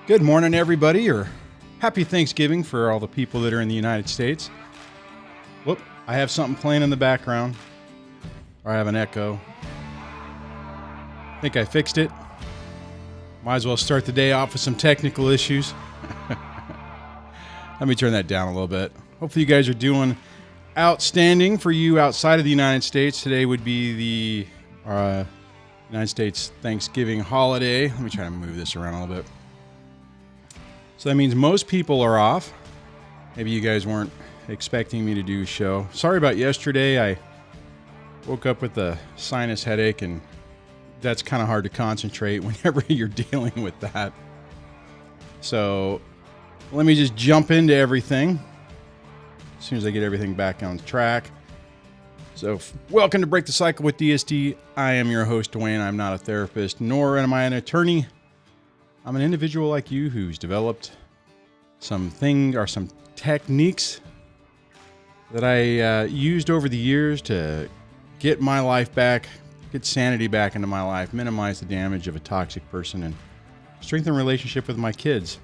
Good morning, everybody, or happy Thanksgiving for all the people that are in the United States. Whoop, I have something playing in the background, or I have an echo. I think I fixed it. Might as well start the day off with some technical issues. Let me turn that down a little bit. Hopefully you guys are doing outstanding. For you outside of the United States, today would be the United States Thanksgiving holiday. Let me try to move this around a little bit. So that means most people are off. Maybe you guys weren't expecting me to do a show. Sorry about yesterday. I woke up with a sinus headache, and that's kind of hard to concentrate whenever you're dealing with that. So let me just jump into everything as soon as I get everything back on track. So welcome to Break the Cycle with DSD. I am your host, Duane. I'm not a therapist, nor am I an attorney. I'm an individual like you who's developed some techniques that I used over the years to get my life back, get sanity back into my life, minimize the damage of a toxic person, and strengthen relationship with my kids.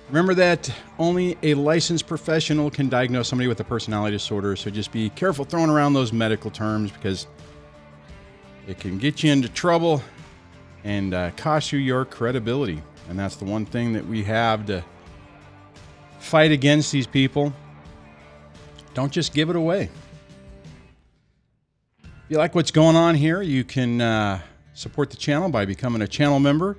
Remember that only a licensed professional can diagnose somebody with a personality disorder, so just be careful throwing around those medical terms because it can get you into trouble and cost you your credibility. And that's the one thing that we have to fight against these people. Don't just give it away. If you like what's going on here, you can support the channel by becoming a channel member.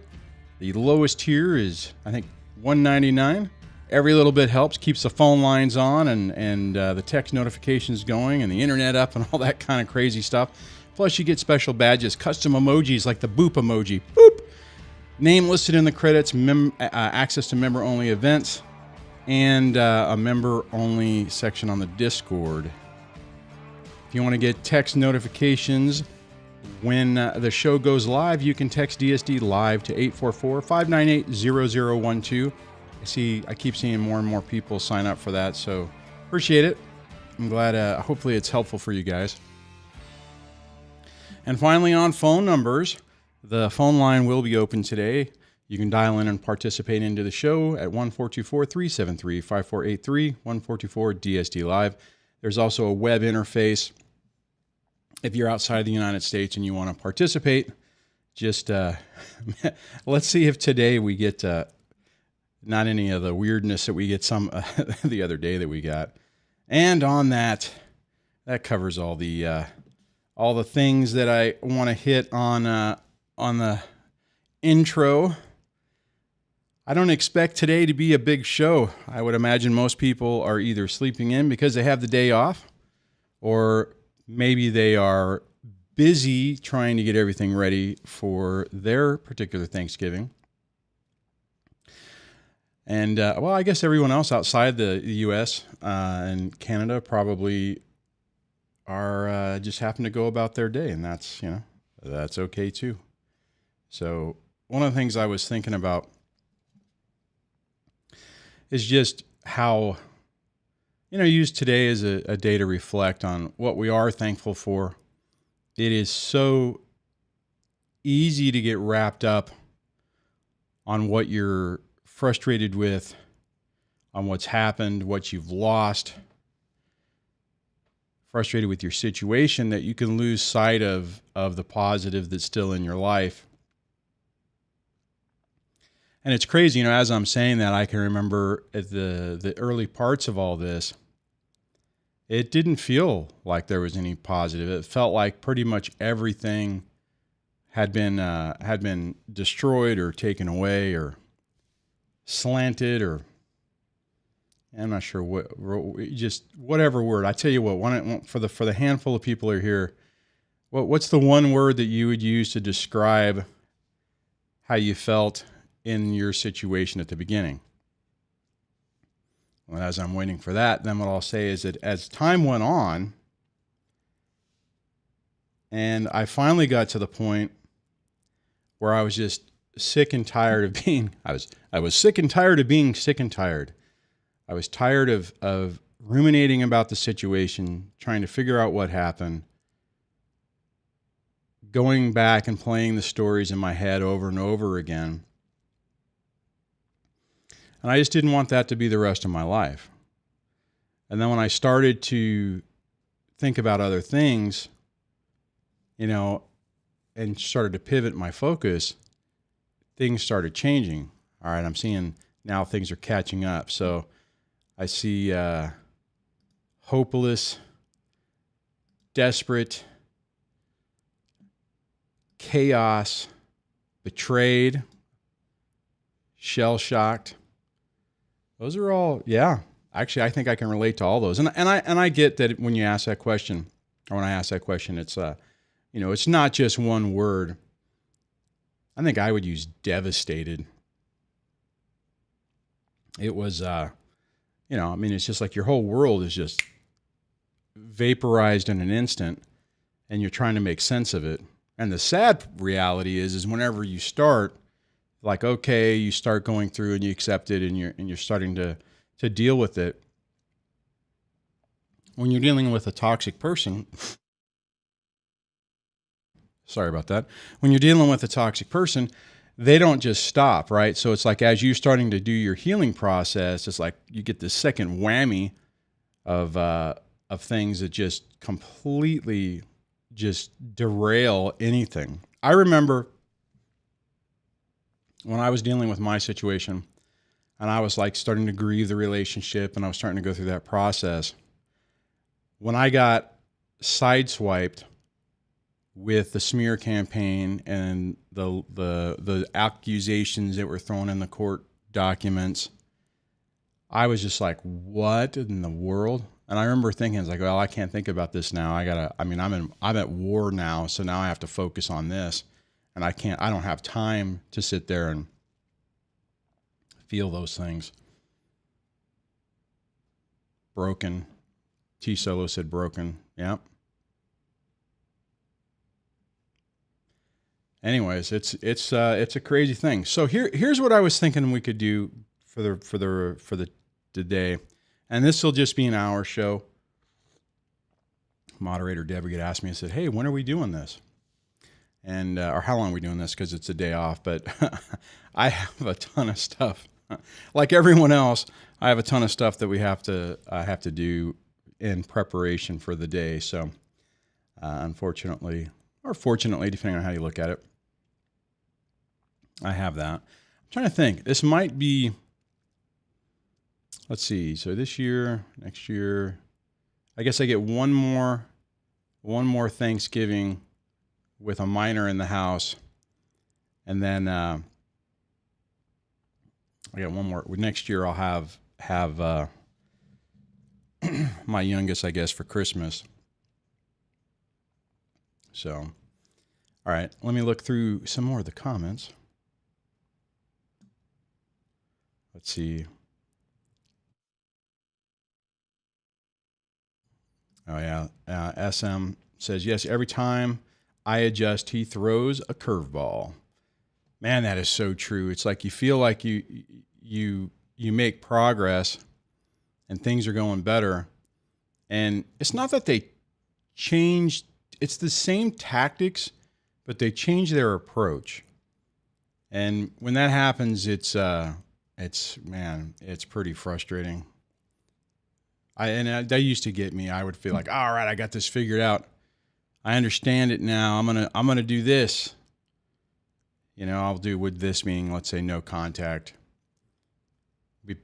The lowest tier is, I think, $1.99. Every little bit helps, keeps the phone lines on and the text notifications going and the internet up and all that kind of crazy stuff. Plus, you get special badges, custom emojis like the boop emoji. Boop! Name listed in the credits, access to member-only events, and a member-only section on the Discord. If you want to get text notifications when the show goes live, you can text DSDLIVE to 844-598-0012. I keep seeing more and more people sign up for that, so appreciate it. I'm glad, hopefully it's helpful for you guys. And finally, on phone numbers, the phone line will be open today. You can dial in and participate into the show at 1-424-373-5483, 1-424-DSD-LIVE. There's also a web interface. If you're outside the United States and you want to participate, just let's see if today we get not any of the weirdness that we get some the other day that we got. And on that covers all the things that I want to hit on the intro. I don't expect today to be a big show. I would imagine most people are either sleeping in because they have the day off, or maybe they are busy trying to get everything ready for their particular Thanksgiving. And, well, I guess everyone else outside the U.S. And Canada probably are just happen to go about their day, and that's okay too. So one of the things I was thinking about is just how, use today as a day to reflect on what we are thankful for. It is so easy to get wrapped up on what you're frustrated with, on what's happened, what you've lost, frustrated with your situation, that you can lose sight of the positive that's still in your life. And it's crazy, as I'm saying that, I can remember at the early parts of all this, it didn't feel like there was any positive. It felt like pretty much everything had been destroyed or taken away or slanted, or I'm not sure what, just whatever word. I tell you what, for the handful of people who are here, what's the one word that you would use to describe how you felt in your situation at the beginning? Well, as I'm waiting for that, then what I'll say is that as time went on, and I finally got to the point where I was just sick and tired of being, I was sick and tired of being sick and tired. I was tired of ruminating about the situation, trying to figure out what happened, going back and playing the stories in my head over and over again. And I just didn't want that to be the rest of my life. And then when I started to think about other things, you know, and started to pivot my focus, things started changing. All right, I'm seeing now things are catching up. So I see hopeless, desperate, chaos, betrayed, shell-shocked. Those are all, yeah. Actually, I think I can relate to all those. And I get that when you ask that question, or when I ask that question, it's you know, it's not just one word. I think I would use devastated. It was you know, I mean, it's just like your whole world is just vaporized in an instant, and you're trying to make sense of it. And the sad reality is whenever you start, like, okay, you start going through and you accept it, and you're starting to deal with it. When you're dealing with a toxic person, sorry about that. When you're dealing with a toxic person, they don't just stop, right? So it's like as you're starting to do your healing process, it's like you get this second whammy of things that just completely just derail anything. I remember when I was dealing with my situation, and I was like starting to grieve the relationship, and I was starting to go through that process. When I got sideswiped with the smear campaign and the accusations that were thrown in the court documents, I was just like, what in the world? And I remember thinking, it's like, well, I can't think about this now. I'm at war now, so now I have to focus on this. And I don't have time to sit there and feel those things. Broken. T Solo said broken. Yep. Anyways, it's a crazy thing. So here's what I was thinking we could do for the day, and this will just be an hour show. Moderator Deborah had asked me and said, "Hey, when are we doing this?" And or how long are we doing this? Because it's a day off. But I have a ton of stuff, like everyone else. I have a ton of stuff that I have to do in preparation for the day. So unfortunately, or fortunately, depending on how you look at it, I have that. I'm trying to think. This might be, let's see. So this year, next year, I guess I get one more Thanksgiving with a minor in the house. And then I got one more. Next year I'll have my youngest, I guess, for Christmas. So, all right, let me look through some more of the comments. Let's see. Oh, yeah. SM says, yes, every time I adjust, he throws a curveball. Man, that is so true. It's like you feel like you make progress and things are going better. And it's not that they changed, it's the same tactics, but they change their approach. And when that happens, it's pretty frustrating. That used to get me. I would feel like, all right, I got this figured out. I understand it now. I'm gonna do this. You know, I'll do with this being, let's say, no contact.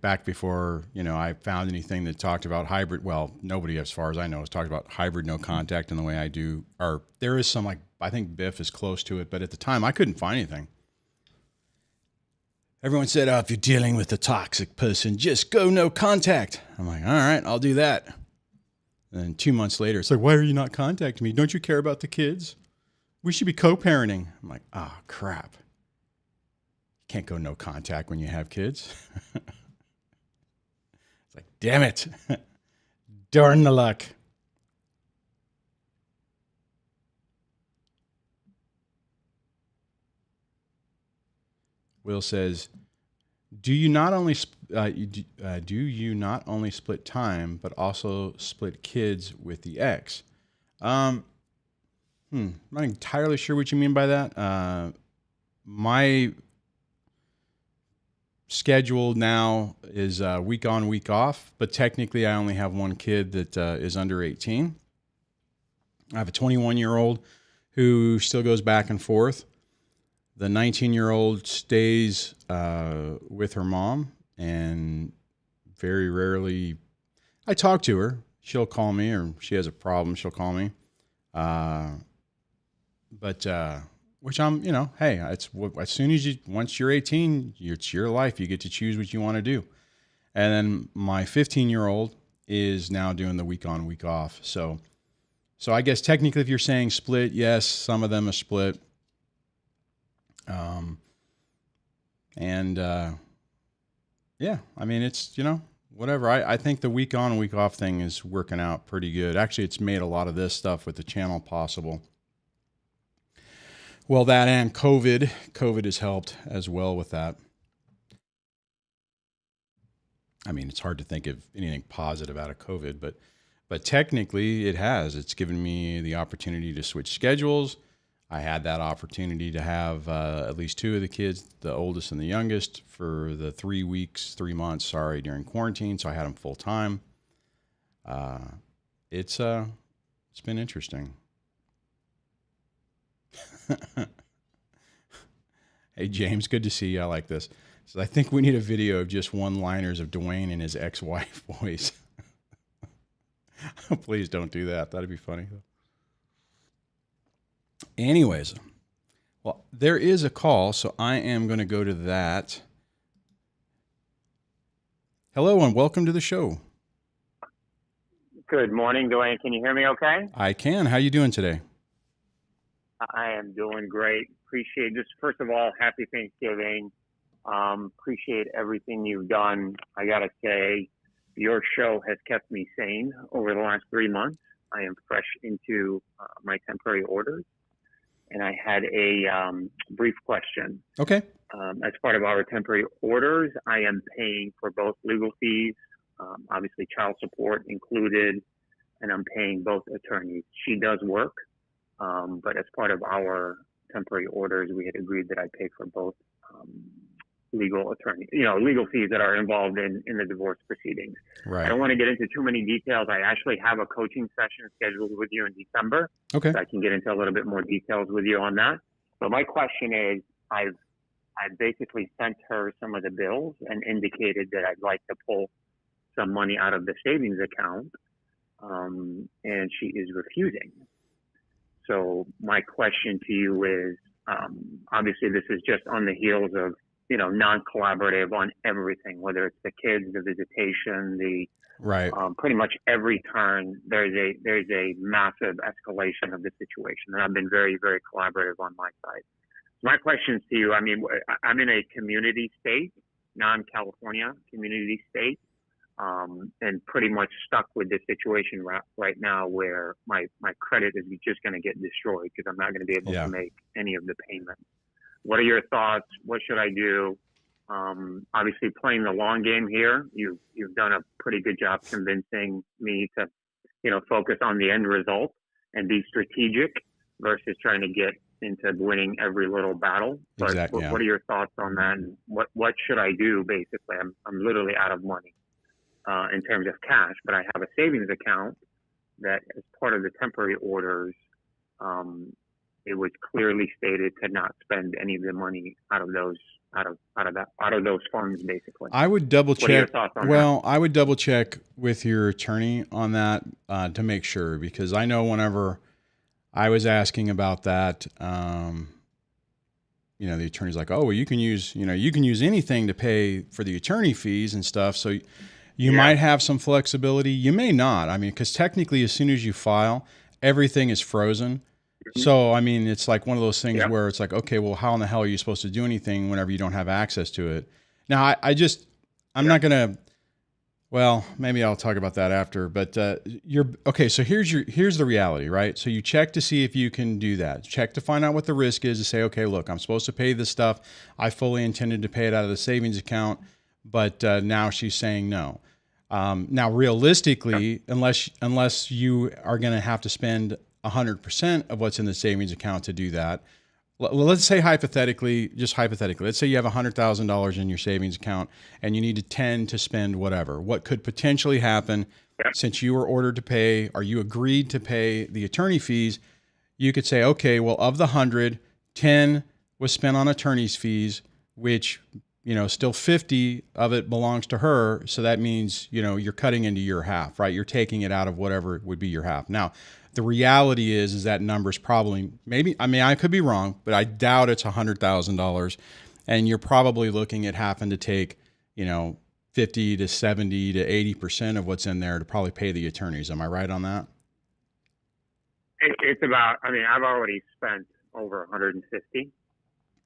Back before, you know, I found anything that talked about hybrid. Well, nobody, as far as I know, has talked about hybrid no contact in the way I do. Or there is some, like, I think Biff is close to it, but at the time I couldn't find anything. Everyone said, oh, if you're dealing with a toxic person, just go no contact. I'm like, all right, I'll do that. And then 2 months later, it's like, why are you not contacting me? Don't you care about the kids? We should be co-parenting. I'm like, oh, crap. You can't go no contact when you have kids. It's like, damn it. Darn the luck. Will says, do you not only split time, but also split kids with the ex? I'm not entirely sure what you mean by that. My schedule now is week on, week off, but technically I only have one kid that is under 18. I have a 21-year-old who still goes back and forth. The 19-year-old stays with her mom, and very rarely I talk to her. She'll call me, or she has a problem, she'll call me. But which I'm, hey, it's as soon as once you're 18, it's your life. You get to choose what you want to do. And then my 15-year-old is now doing the week on, week off. So I guess technically, if you're saying split, yes, some of them are split. Yeah, I mean, it's, whatever. I think the week on, week off thing is working out pretty good. Actually, it's made a lot of this stuff with the channel possible. Well, that and COVID has helped as well with that. I mean, it's hard to think of anything positive out of COVID, but technically it has. It's given me the opportunity to switch schedules. I had that opportunity to have at least two of the kids, the oldest and the youngest, for the 3 months, during quarantine. So I had them full time. It's been interesting. Hey, James, good to see you. I like this. So I think we need a video of just one-liners of Duane and his ex-wife voice. Please don't do that. That'd be funny. Anyways, well, there is a call, so I am going to go to that. Hello, and welcome to the show. Good morning, Duane. Can you hear me okay? I can. How you doing today? I am doing great. Appreciate just first of all, happy Thanksgiving. Appreciate everything you've done. I gotta say, your show has kept me sane over the last 3 months. I am fresh into my temporary orders, and I had a brief question. Okay. As part of our temporary orders, I am paying for both legal fees, obviously child support included, and I'm paying both attorneys. She does work. But as part of our temporary orders, we had agreed that I pay for both legal fees that are involved in the divorce proceedings. Right. I don't want to get into too many details. I actually have a coaching session scheduled with you in December. Okay. So I can get into a little bit more details with you on that. But my question is, I've basically sent her some of the bills and indicated that I'd like to pull some money out of the savings account, and she is refusing. So my question to you is, obviously this is just on the heels of, non-collaborative on everything, whether it's the kids, the visitation, right. Pretty much every turn, there's a massive escalation of the situation. And I've been very, very collaborative on my side. My question to you, I mean, I'm in a community state, non-California community state. And pretty much stuck with this situation right now where my credit is just going to get destroyed because I'm not going to be able to make any of the payments. What are your thoughts? What should I do? Obviously playing the long game here. You've done a pretty good job convincing me to, focus on the end result and be strategic versus trying to get into winning every little battle. But exactly. What are your thoughts on that? And what should I do? Basically, I'm literally out of money. In terms of cash, but I have a savings account that, as part of the temporary orders, it was clearly stated to not spend any of the money out of those funds. Basically, I would double check. What are your thoughts on that? I would double check with your attorney on that to make sure, because I know whenever I was asking about that, the attorney's like, "Oh, well, you can use anything to pay for the attorney fees and stuff." So you might have some flexibility. You may not. I mean, because technically, as soon as you file, everything is frozen. So, I mean, it's like one of those things where it's like, okay, well, how in the hell are you supposed to do anything whenever you don't have access to it? Now, I'm not going to, well, maybe I'll talk about that after, but okay. So here's the reality, right? So you check to see if you can do that. Check to find out what the risk is to say, okay, look, I'm supposed to pay this stuff. I fully intended to pay it out of the savings account, but now she's saying no. Now, realistically, unless you are going to have to spend 100% of what's in the savings account to do that, let's say hypothetically, just hypothetically, let's say you have $100,000 in your savings account and you need to 10 to spend whatever. What could potentially happen since you were ordered to pay, or you agreed to pay the attorney fees? You could say, okay, well, of the 100, 10 was spent on attorney's fees, which, still 50 of it belongs to her. So that means, you're cutting into your half, right? You're taking it out of whatever would be your half. Now, the reality is that number's probably I could be wrong, but I doubt it's $100,000. And you're probably looking at having to take, 50 to 70 to 80% of what's in there to probably pay the attorneys. Am I right on that? It's about, I've already spent over 150.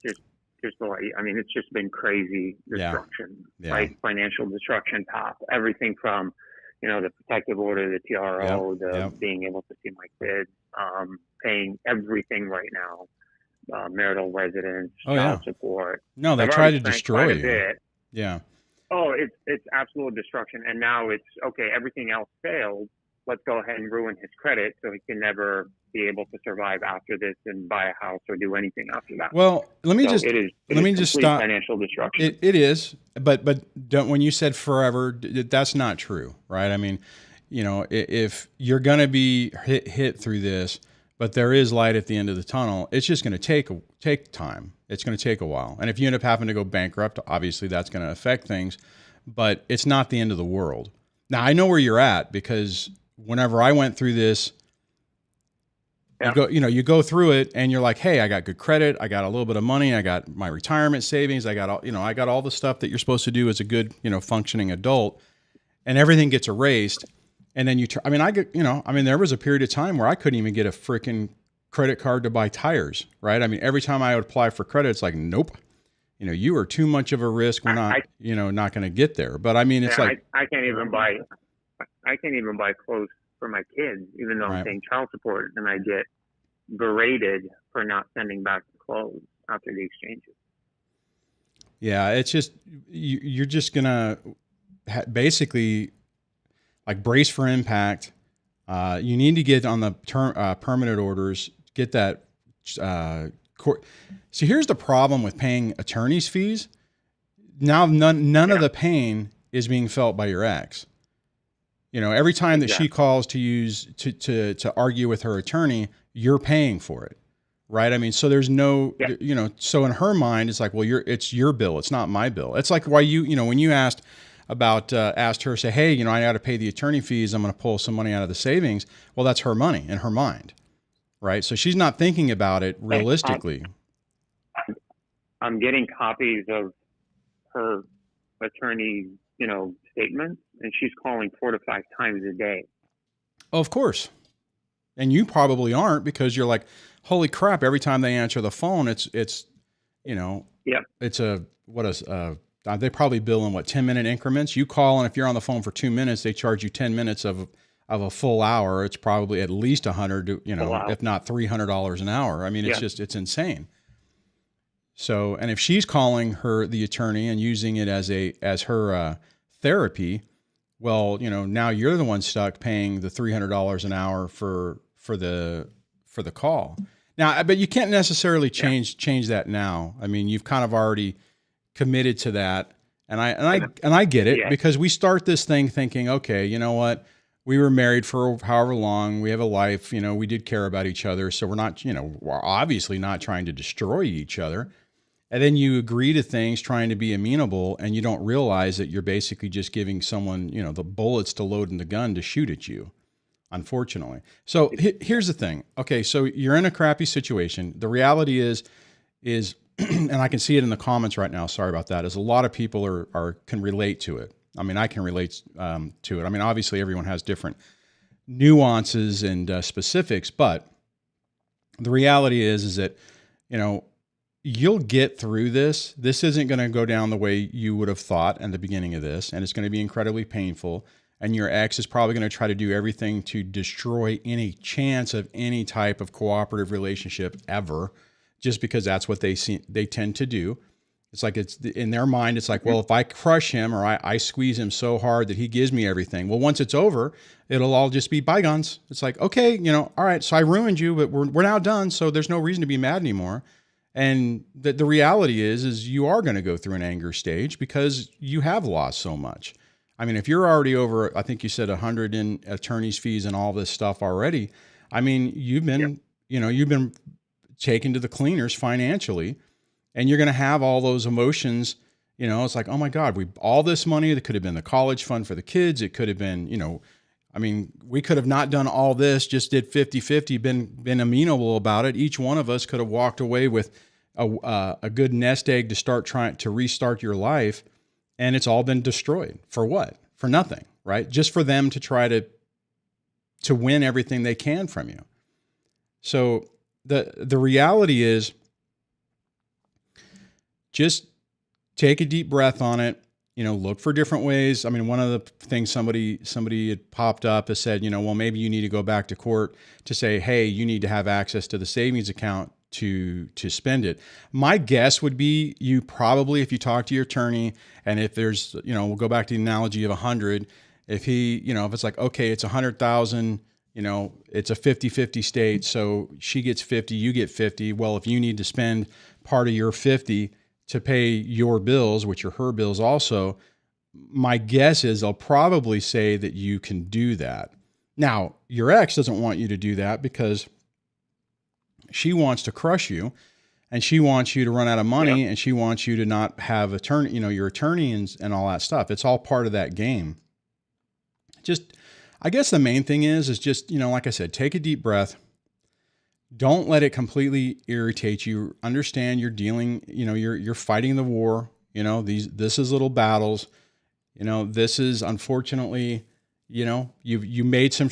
It's just been crazy destruction, right? Financial destruction, top, everything from, the protective order, the TRO, being able to see my kids, paying everything right now, marital residence, child support. No, they try to destroy you. Yeah. Oh, it's absolute destruction. And now it's, okay, everything else failed. Let's go ahead and ruin his credit so he can never be able to survive after this and buy a house or do anything after that. Well, let me just stop. Financial destruction. It is, but when you said forever, that's not true, right? If you're going to be hit through this, but there is light at the end of the tunnel, it's just going to take time. It's going to take a while. And if you end up having to go bankrupt, obviously that's going to affect things, but it's not the end of the world. Now, I know where you're at, because whenever I went through this, you go through it and you're like, hey, I got good credit. I got a little bit of money. I got my retirement savings. I got all the stuff that you're supposed to do as a good, functioning adult, and everything gets erased. And then there was a period of time where I couldn't even get a freaking credit card to buy tires, right? Every time I would apply for credit, it's like, nope, you are too much of a risk. We're not, not going to get there. But it's like, I can't even buy clothes for my kids, even though I'm paying child support, and I get berated for not sending back the clothes after the exchanges. Yeah, it's just, you're just going to basically like brace for impact. You need to get on the permanent orders, get that court. See, here's the problem with paying attorney's fees. Now, none of the pain is being felt by your ex. Every time that she calls to argue with her attorney, you're paying for it, right? So there's no, so in her mind, it's like, well, it's your bill. It's not my bill. It's like why when you asked her, say, hey, I got to pay the attorney fees. I'm going to pull some money out of the savings. Well, that's her money in her mind, right? So she's not thinking about it realistically. I'm getting copies of her attorney, statements, and she's calling 4 to 5 times a day. Oh, of course. And you probably aren't, because you're like, holy crap, every time they answer the phone, it's they probably bill in 10-minute increments. You call, and if you're on the phone for 2 minutes, they charge you 10 minutes of a full hour. It's probably at least $100, if not $300 an hour. It's insane. So, and if she's calling the attorney and using it as her therapy, well, now you're the one stuck paying the $300 an hour for the call. Now, but you can't necessarily change that now. You've kind of already committed to that, and I get it, because we start this thing thinking, okay, you know what? We were married for however long. We have a life. We did care about each other, so we're not, we're obviously not trying to destroy each other. And then you agree to things trying to be amenable, and you don't realize that you're basically just giving someone, the bullets to load in the gun to shoot at you, unfortunately. So here's the thing. Okay, so you're in a crappy situation. The reality is, and I can see it in the comments right now, sorry about that, is a lot of people can relate to it. I can relate to it. Obviously everyone has different nuances and specifics, but the reality is that, you'll get through this. This isn't going to go down the way you would have thought in the beginning of this, and it's going to be incredibly painful. And your ex is probably going to try to do everything to destroy any chance of any type of cooperative relationship ever, just because that's what they tend to do. It's like, it's in their mind, it's like, well, if I crush him or I squeeze him so hard that he gives me everything, well, once it's over, it'll all just be bygones. It's like, okay, all right, so I ruined you, but we're now done, so there's no reason to be mad anymore. And the reality is you are going to go through an anger stage because you have lost so much. I mean, if you're already over, I think you said 100 in attorney's fees and all this stuff already. I mean, you've been, you've been taken to the cleaners financially, and you're going to have all those emotions. It's like, oh my God, all this money that could have been the college fund for the kids. It could have been, I mean, we could have not done all this, just did 50-50, been amenable about it. Each one of us could have walked away with a good nest egg to start trying to restart your life. And it's all been destroyed. For what? For nothing, right? Just for them to try to win everything they can from you. So the reality is, just take a deep breath on it. Look for different ways. I mean, one of the things somebody had popped up has said, well, maybe you need to go back to court to say, hey, you need to have access to the savings account to spend it. My guess would be you probably, if you talk to your attorney, and if there's, we'll go back to the analogy of 100. If he, if it's like, okay, it's 100,000, it's a 50-50 state. So she gets 50, you get 50. Well, if you need to spend part of your 50 to pay your bills, which are her bills also, my guess is they'll probably say that you can do that. Now, your ex doesn't want you to do that because she wants to crush you, and she wants you to run out of money, and she wants you to not have attorney, your attorney and all that stuff. It's all part of that game. Just, I guess the main thing is just, like I said, take a deep breath. Don't let it completely irritate you. Understand you're dealing, you're fighting the war. This is little battles. This is unfortunately, you've made some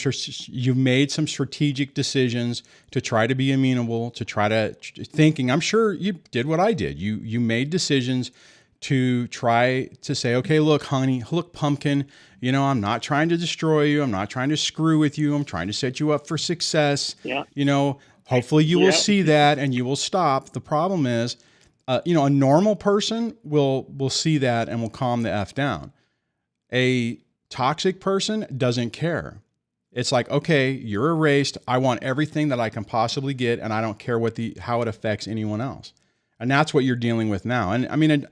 strategic decisions to try to be amenable, to try to thinking. I'm sure you did what I did. You made decisions to try to say, okay, look, honey, look, pumpkin, I'm not trying to destroy you. I'm not trying to screw with you. I'm trying to set you up for success. Yeah. Hopefully you will see that and you will stop. The problem is, a normal person will see that and will calm the F down. A toxic person doesn't care. It's like, okay, you're erased. I want everything that I can possibly get, and I don't care how it affects anyone else. And that's what you're dealing with now. And I mean,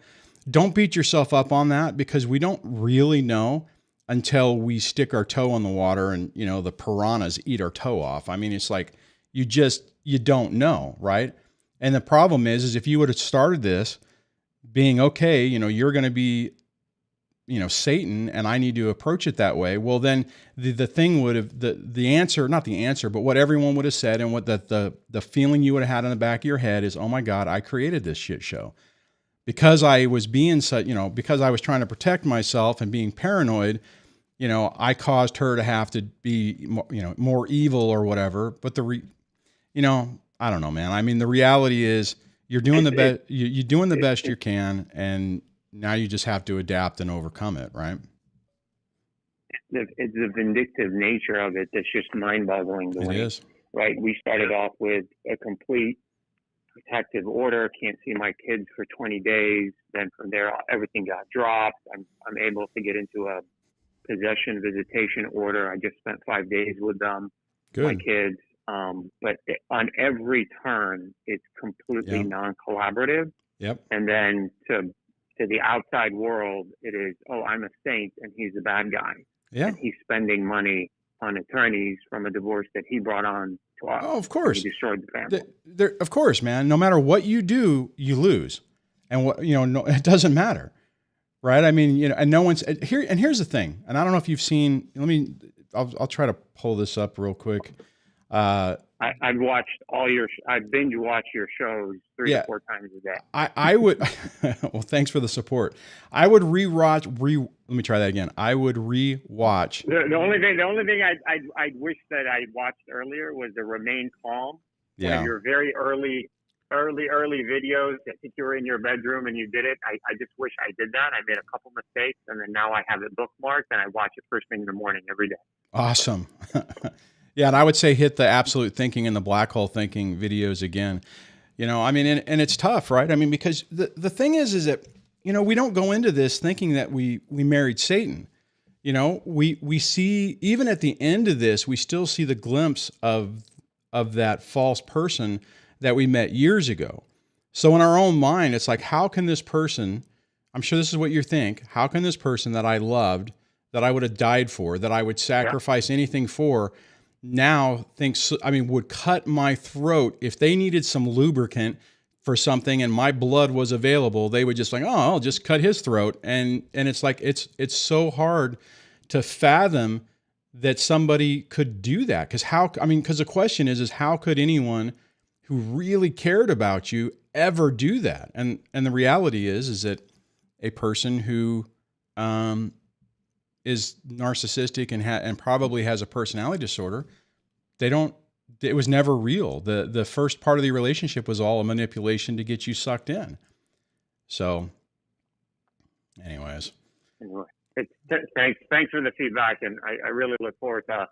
don't beat yourself up on that, because we don't really know until we stick our toe in the water and, the piranhas eat our toe off. I mean, it's like, you don't know, right? And the problem is if you would have started this being, okay, you're going to be, Satan, and I need to approach it that way. Well, then the thing would have, the answer, not the answer, but what everyone would have said, and what the feeling you would have had in the back of your head is, oh my God, I created this shit show because I was being such, because I was trying to protect myself and being paranoid. I caused her to have to be, more evil or whatever. But I don't know, man. I mean, the reality is you're doing the best, you're doing the best you can. And now you just have to adapt and overcome it. Right. It's the vindictive nature of it that's just mind-boggling. It is. Right. We started off with a complete protective order. Can't see my kids for 20 days. Then from there, everything got dropped. I'm able to get into a possession visitation order. I just spent 5 days with them, Good. My kids. But on every turn, it's completely non-collaborative. Yep. And then to the outside world, it is, oh, I'm a saint and he's a bad guy. Yeah. And he's spending money on attorneys from a divorce that he brought on to us. Oh, of course. He destroyed the family. Of course, man. No matter what you do, you lose. And no, it doesn't matter. Right. I mean, and no one's here. And here's the thing. And I don't know if you've seen, I'll try to pull this up real quick. I've watched I've binge watched your shows 3 to 4 times a day. I would, well, thanks for the support. I would let me try that again. I would re-watch. The only thing I wish that I watched earlier was the Remain Calm. Yeah. One of your very early videos. I think you were in your bedroom and you did it. I just wish I did that. I made a couple mistakes, and then now I have it bookmarked and I watch it first thing in the morning every day. Awesome. Yeah. And I would say hit the absolute thinking and the black hole thinking videos again. I mean, and it's tough, right? I mean, because the thing is that, we don't go into this thinking that we married Satan. We see, even at the end of this, we still see the glimpse of that false person that we met years ago. So in our own mind, it's like, how can this person, I'm sure this is what you think, how can this person that I loved, that I would have died for, that I would sacrifice anything for, now thinks, I mean, would cut my throat if they needed some lubricant for something and my blood was available, they would just like, oh, I'll just cut his throat. And it's like, it's so hard to fathom that somebody could do that. Because the question is how could anyone who really cared about you ever do that? And the reality is that a person who is narcissistic and probably has a personality disorder, it was never real. The first part of the relationship was all a manipulation to get you sucked in. So anyways. Anyway, thanks for the feedback. And I really look forward to,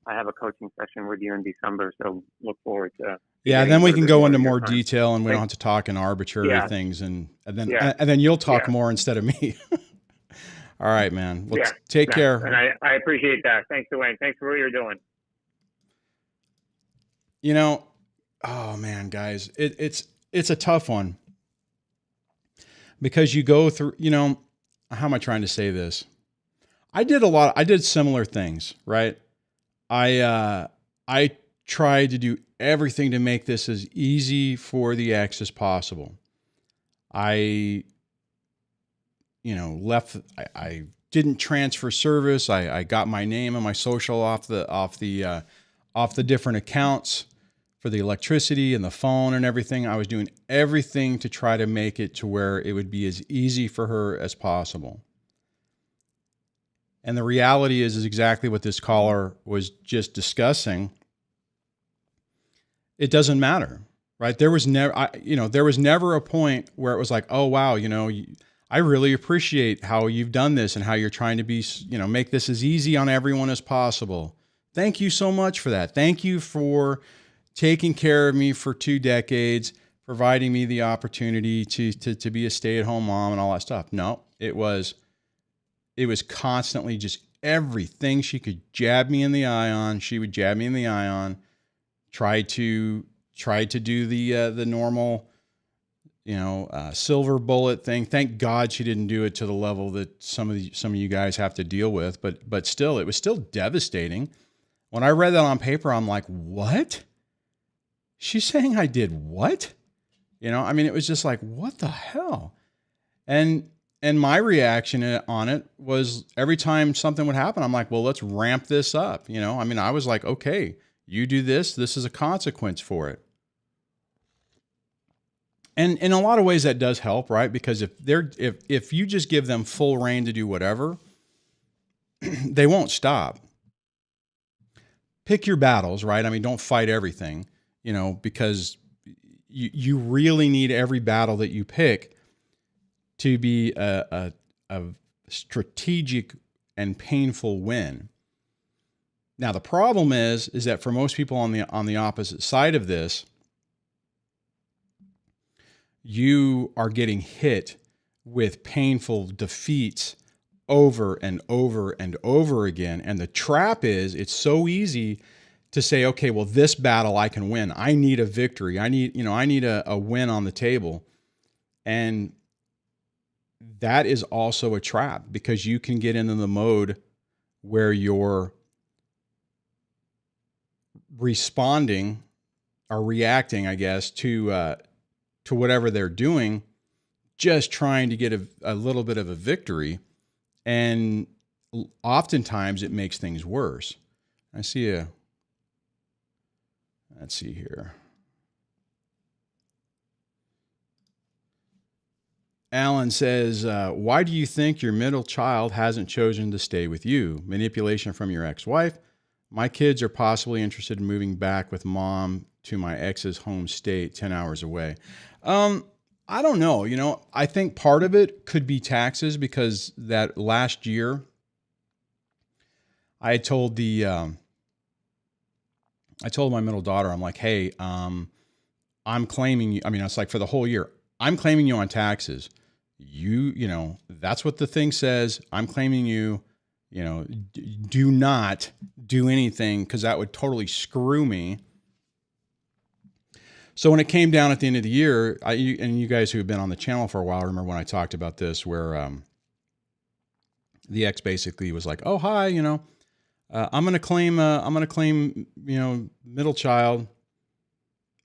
I have a coaching session with you in December. So look forward to. Yeah. Then we can go into more detail and we don't have to talk in arbitrary things. And then you'll talk more instead of me. All right, man. Well, take care. And I appreciate that. Thanks, Duane. Thanks for what you're doing. You know, oh man, guys, it's a tough one because you go through, how am I trying to say this? I did similar things, right? I tried to do everything to make this as easy for the ex as possible. I didn't transfer service. I got my name and my social off the different accounts for the electricity and the phone and everything. I was doing everything to try to make it to where it would be as easy for her as possible. And the reality is exactly what this caller was just discussing. It doesn't matter, right? There was never a point where it was like, oh, wow, I really appreciate how you've done this and how you're trying to be, make this as easy on everyone as possible. Thank you so much for that. Thank you for taking care of me for 2 decades, providing me the opportunity to be a stay-at-home mom and all that stuff. No, it was constantly just everything she could jab me in the eye on. She would jab me in the eye on, try to do the normal, silver bullet thing. Thank God she didn't do it to the level that some of you guys have to deal with, but still, it was still devastating. When I read that on paper, I'm like, what? She's saying I did what? It was just like, what the hell? And my reaction on it was every time something would happen, I'm like, well, let's ramp this up. I was like, okay, you do this is a consequence for it. And in a lot of ways that does help, right? Because if you just give them full reign to do whatever, they won't stop. Pick your battles, right? Don't fight everything, because you really need every battle that you pick to be a strategic and painful win. Now, the problem is that for most people on the opposite side of this, you are getting hit with painful defeats over and over and over again. And the trap is it's so easy to say, okay, well, this battle I can win. I need a victory. I need a win on the table. And that is also a trap because you can get into the mode where you're responding or reacting, I guess, to whatever they're doing, just trying to get a little bit of a victory. And oftentimes it makes things worse. Let's see here. Alan says, why do you think your middle child hasn't chosen to stay with you? Manipulation from your ex-wife. My kids are possibly interested in moving back with mom to my ex's home state 10 hours away. I don't know. I think part of it could be taxes because that last year I told my middle daughter, I'm like, hey, I'm claiming you. It's like for the whole year, I'm claiming you on taxes. That's what the thing says. I'm claiming you, do not do anything because that would totally screw me. So when it came down at the end of the year, and you guys who have been on the channel for a while remember when I talked about this, where the ex basically was like, "Oh, hi, I'm gonna claim, middle child,"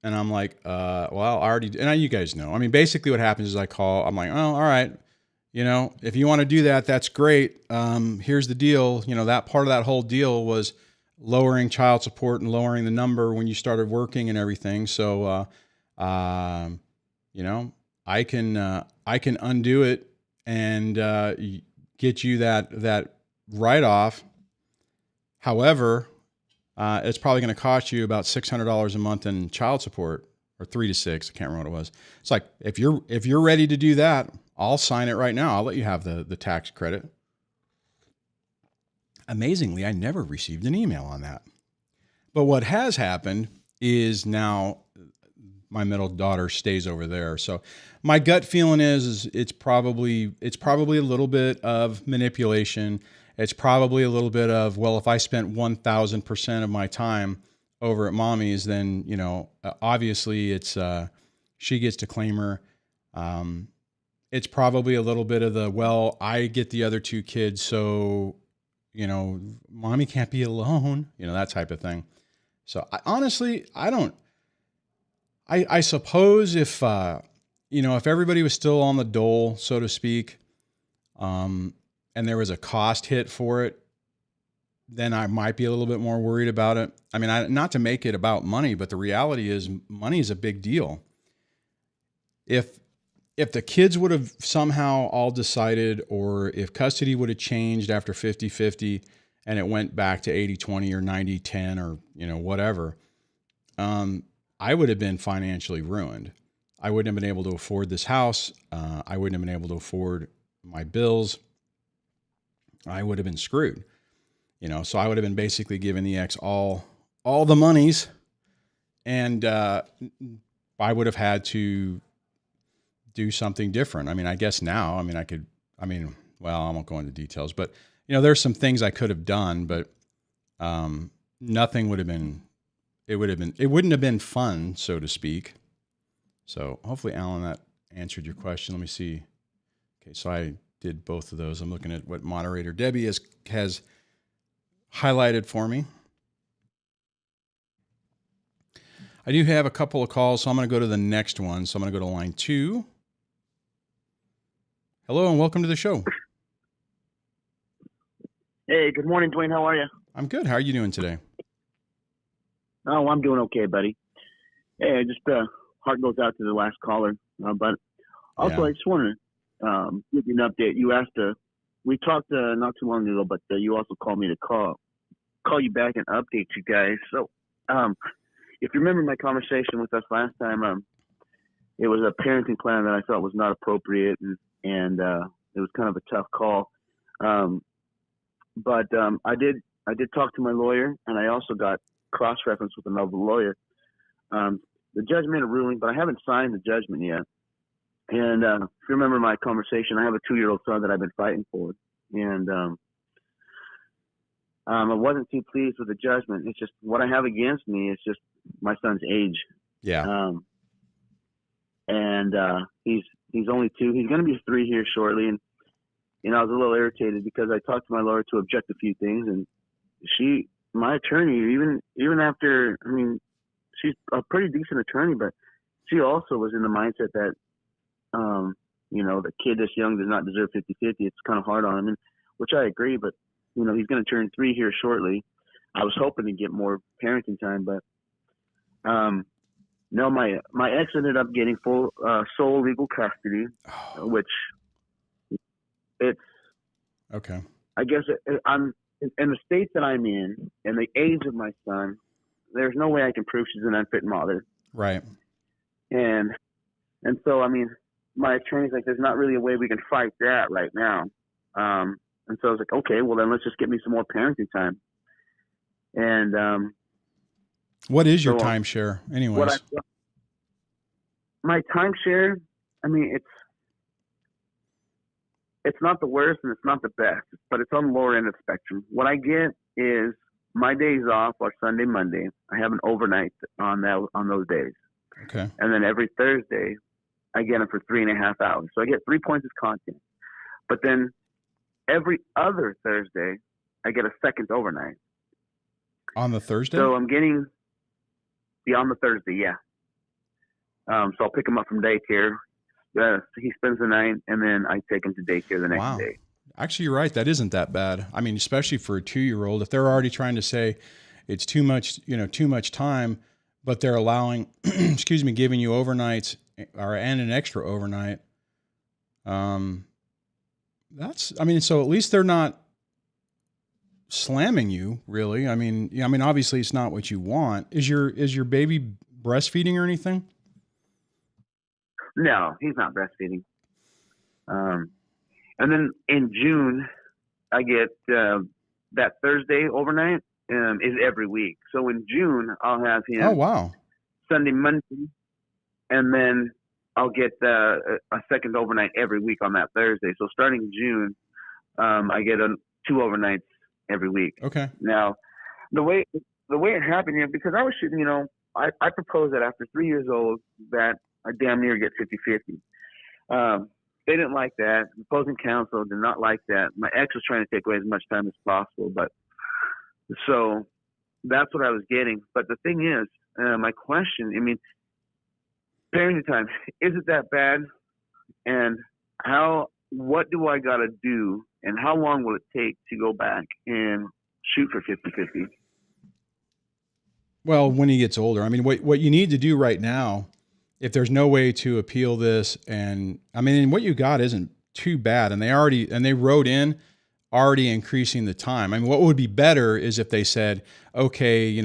and I'm like, "Well, I already," and you guys know. I mean, basically, what happens is I call. I'm like, "Oh, all right, if you want to do that, that's great. Here's the deal. That part of that whole deal was lowering child support and lowering the number when you started working and everything. So, I can undo it and get you that write off. However, it's probably going to cost you about $600 a month in child support, or 3 to 6. I can't remember what it was. It's like, if you're ready to do that, I'll sign it right now. I'll let you have the tax credit." Amazingly, I never received an email on that. But what has happened is now my middle daughter stays over there. So my gut feeling is it's probably a little bit of manipulation. It's probably a little bit of, well, if I spent 1,000% of my time over at mommy's, then, obviously it's, she gets to claim her. It's probably a little bit of the, well, I get the other 2 kids, so, mommy can't be alone, that type of thing. So I suppose if everybody was still on the dole, so to speak, and there was a cost hit for it, then I might be a little bit more worried about it. I mean, not to make it about money, but the reality is money is a big deal. If the kids would have somehow all decided, or if custody would have changed after 50-50 and it went back to 80-20 or 90-10 or, whatever, I would have been financially ruined. I wouldn't have been able to afford this house. I wouldn't have been able to afford my bills. I would have been screwed, so I would have been basically giving the ex all the monies, and I would have had to do something different. I mean, I guess now, I won't go into details, but there's some things I could have done, but nothing would have been, it wouldn't have been fun, so to speak. So hopefully, Alan, that answered your question. Let me see. Okay. So I did both of those. I'm looking at what moderator Debbie has highlighted for me. I do have a couple of calls, so I'm going to go to the next one. So I'm going to go to line 2. Hello and welcome to the show. Hey, good morning, Duane. How are you? I'm good. How are you doing today? Oh, I'm doing okay, buddy. Hey, just heart goes out to the last caller. But also, I just want to give you an update. You asked, we talked not too long ago, but you also called me to call you back and update you guys. So, if you remember my conversation with us last time, it was a parenting plan that I thought was not appropriate, and it was kind of a tough call. But I did talk to my lawyer, and I also got cross-reference with another lawyer. The judge made a ruling, but I haven't signed the judgment yet. And if you remember my conversation, I have a 2-year-old son that I've been fighting for, and I wasn't too pleased with the judgment. It's just what I have against me is just my son's age. Yeah. And he's only 2. He's going to be 3 here shortly, and I was a little irritated because I talked to my lawyer to object a few things, and my attorney, even after, she's a pretty decent attorney, but she also was in the mindset that, the kid this young does not deserve 50-50. It's kind of hard on him, which I agree, but, he's going to turn 3 here shortly. I was hoping to get more parenting time, but, no, my ex ended up getting full, sole legal custody, which it's, okay. I guess I'm in the state that I'm in and the age of my son, there's no way I can prove she's an unfit mother. Right. And so, my attorney's like, there's not really a way we can fight that right now. And so I was like, okay, well then let's just get me some more parenting time. And, what is your timeshare anyways? My timeshare, it's not the worst and it's not the best, but it's on the lower end of the spectrum. What I get is my days off are Sunday, Monday. I have an overnight on those days. Okay. And then every Thursday, I get them for 3.5 hours. So I get 3 points of content. But then every other Thursday, I get a second overnight. On the Thursday? So I'm getting on the Thursday, yeah. So I'll pick him up from daycare. He spends the night, and then I take him to daycare the next day. Actually, you're right. That isn't that bad. I mean, especially for a 2-year-old, if they're already trying to say it's too much, too much time, but they're allowing, excuse me, giving you overnights and an extra overnight. So at least they're not slamming you, really. I mean, obviously it's not what you want. Is your baby breastfeeding or anything? No, he's not breastfeeding. And then in June, I get that Thursday overnight is every week. So in June, I'll have him. Oh, wow. Sunday, Monday, and then I'll get a second overnight every week on that Thursday. So starting June, I get 2 overnights every week. Okay. Now, the way it happened here, because I was shooting, I proposed that after 3 years old that I damn near get 50-50. They didn't like that. The opposing counsel did not like that. My ex was trying to take away as much time as possible, but so that's what I was getting. But the thing is, my question, parenting time, is it that bad? And what do I got to do, and how long will it take to go back and shoot for 50-50? Well, when he gets older, what you need to do right now, if there's no way to appeal this, and what you got isn't too bad, and they wrote in already increasing the time. What would be better is if they said, okay,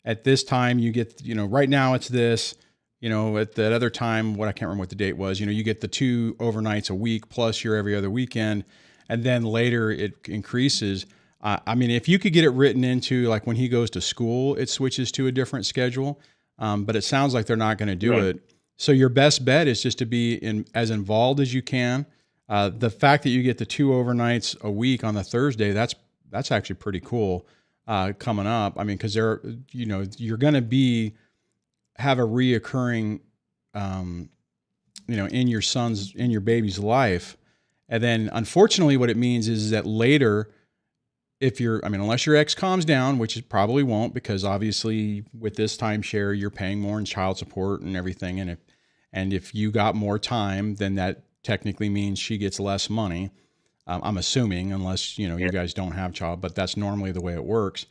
at this time you get, right now it's this, at that other time, I can't remember what the date was, you get the 2 overnights a week plus your every other weekend, and then later it increases. If you could get it written into, like, when he goes to school, it switches to a different schedule. But it sounds like they're not going to do it. So your best bet is just to be as involved as you can. The fact that you get the 2 overnights a week on the Thursday, that's actually pretty cool coming up. Because you're going to have a reoccurring, in your baby's life. And then unfortunately what it means is that later, unless your ex calms down, which it probably won't, because obviously with this timeshare, you're paying more in child support and everything. And if you got more time, then that technically means she gets less money. I'm assuming, you guys don't have child, but that's normally the way it works.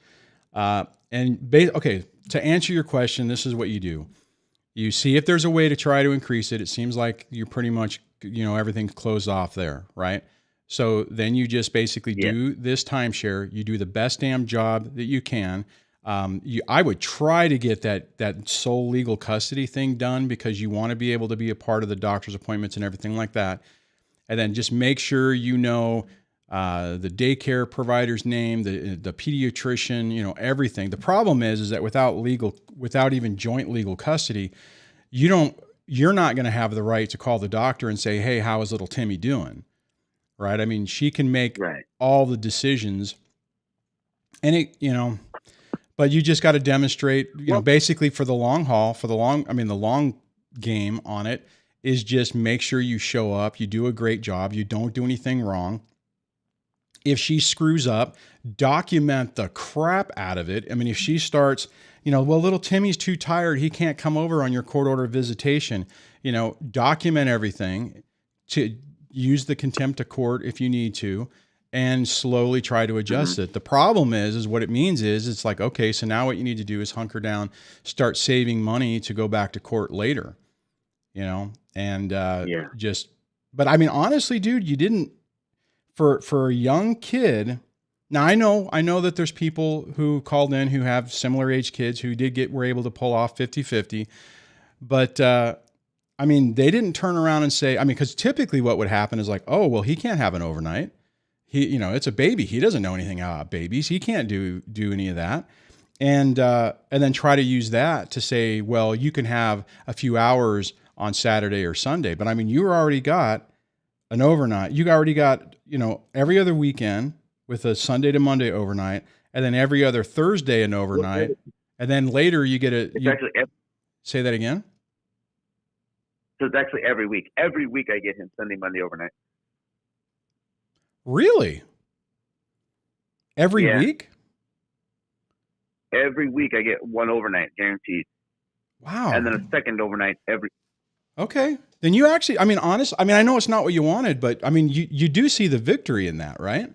Okay, to answer your question, this is what you do. You see if there's a way to try to increase it. It seems like you're pretty much, everything's closed off there, right? So then you just basically do this timeshare. You do the best damn job that you can. I would try to get that sole legal custody thing done, because you want to be able to be a part of the doctor's appointments and everything like that. And then just make sure the daycare provider's name, the pediatrician, everything. The problem is that without even joint legal custody, you're not going to have the right to call the doctor and say, hey, how is little Timmy doing? Right. She can make all the decisions, and but you just got to demonstrate, basically for the long haul, the long game on it is just make sure you show up, you do a great job, you don't do anything wrong. If she screws up, document the crap out of it. If she starts, well, little Timmy's too tired, he can't come over on your court order visitation, document everything, to use the contempt of court if you need to, and slowly try to adjust it. The problem is what it means is it's like, okay, so now what you need to do is hunker down, start saving money to go back to court later, but honestly, dude, you didn't, for a young kid. Now I know that there's people who called in who have similar age kids who were able to pull off 50-50, but, they didn't turn around and say, because typically what would happen is like, oh, well, he can't have an overnight. He, it's a baby. He doesn't know anything about babies. He can't do any of that. And then try to use that to say, well, you can have a few hours on Saturday or Sunday. But you already got an overnight. You already got, every other weekend with a Sunday to Monday overnight, and then every other Thursday an overnight. And then later you get say that again. So it's actually every week. Every week I get him Sunday, Monday overnight. Really? Every week? Every week I get one overnight guaranteed. Wow. And then a second overnight every. Okay. Then you actually, I mean, honest, I mean, I know it's not what you wanted, but I mean, you do see the victory in that, right?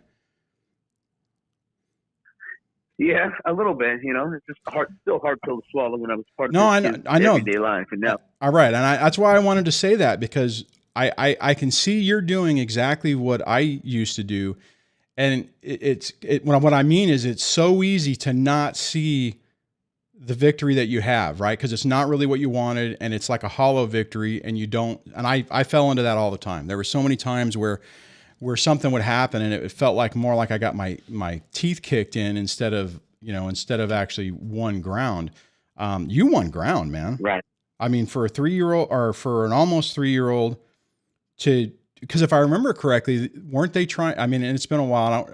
Yeah, a little bit. You know, it's just still hard pill to swallow when I was part of I know. everyday life, and now. All right, and that's why I wanted to say that, because I can see you're doing exactly what I used to do, and what I mean is it's so easy to not see the victory that you have, right? Because it's not really what you wanted, and it's like a hollow victory, and you don't. And I fell into that all the time. There were so many times where something would happen and it felt like more like I got my teeth kicked in instead of actually won ground. You won ground, man. Right. I mean, for a 3-year-old or for an almost 3-year-old because if I remember correctly, weren't they trying? I mean, and it's been a while.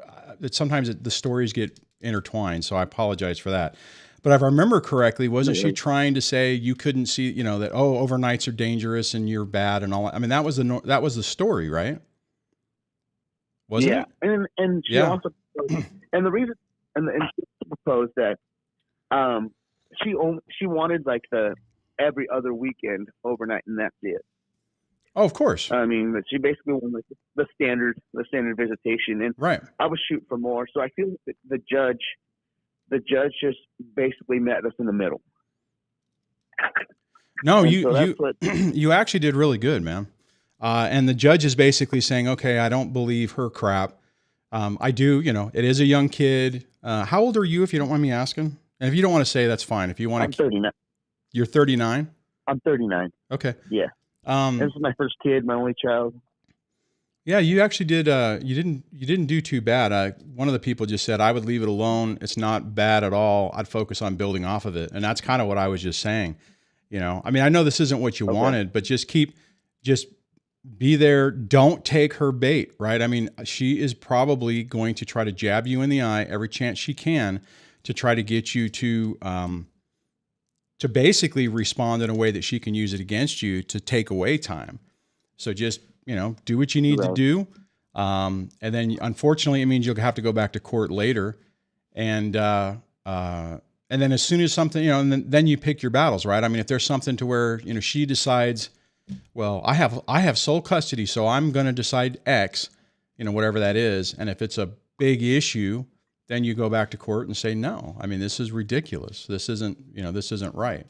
Sometimes the stories get intertwined, so I apologize for that. But if I remember correctly, wasn't she trying to say you couldn't see, that, overnights are dangerous and you're bad and all that? I mean, that was the story, right? Wasn't it? And she also proposed, and the reason and she proposed that she wanted like the every other weekend overnight, and that's it. Oh, of course. I mean, she basically wanted the standard visitation, and right. I was shooting for more. So I feel like the judge just basically met us in the middle. No, you actually did really good, man. And the judge is basically saying, okay, I don't believe her crap. I do, it is a young kid. How old are you, if you don't mind me asking? And if you don't want to say, that's fine. If you want I'm 39. You're 39? I'm 39. Okay. Yeah. This is my first kid, my only child. Yeah, you actually did. You didn't do too bad. One of the people just said, I would leave it alone. It's not bad at all. I'd focus on building off of it. And that's kind of what I was just saying. I mean, I know this isn't what you wanted, but just be there. Don't take her bait, right? I mean, she is probably going to try to jab you in the eye every chance she can to try to get you to basically respond in a way that she can use it against you to take away time. So just, do what you need to do. And then unfortunately, it means you'll have to go back to court later. And then as soon as something, and then you pick your battles, right? I mean, if there's something to where, she decides, well, I have sole custody, so I'm going to decide X, whatever that is. And if it's a big issue, then you go back to court and say, no, I mean, this is ridiculous. This isn't right.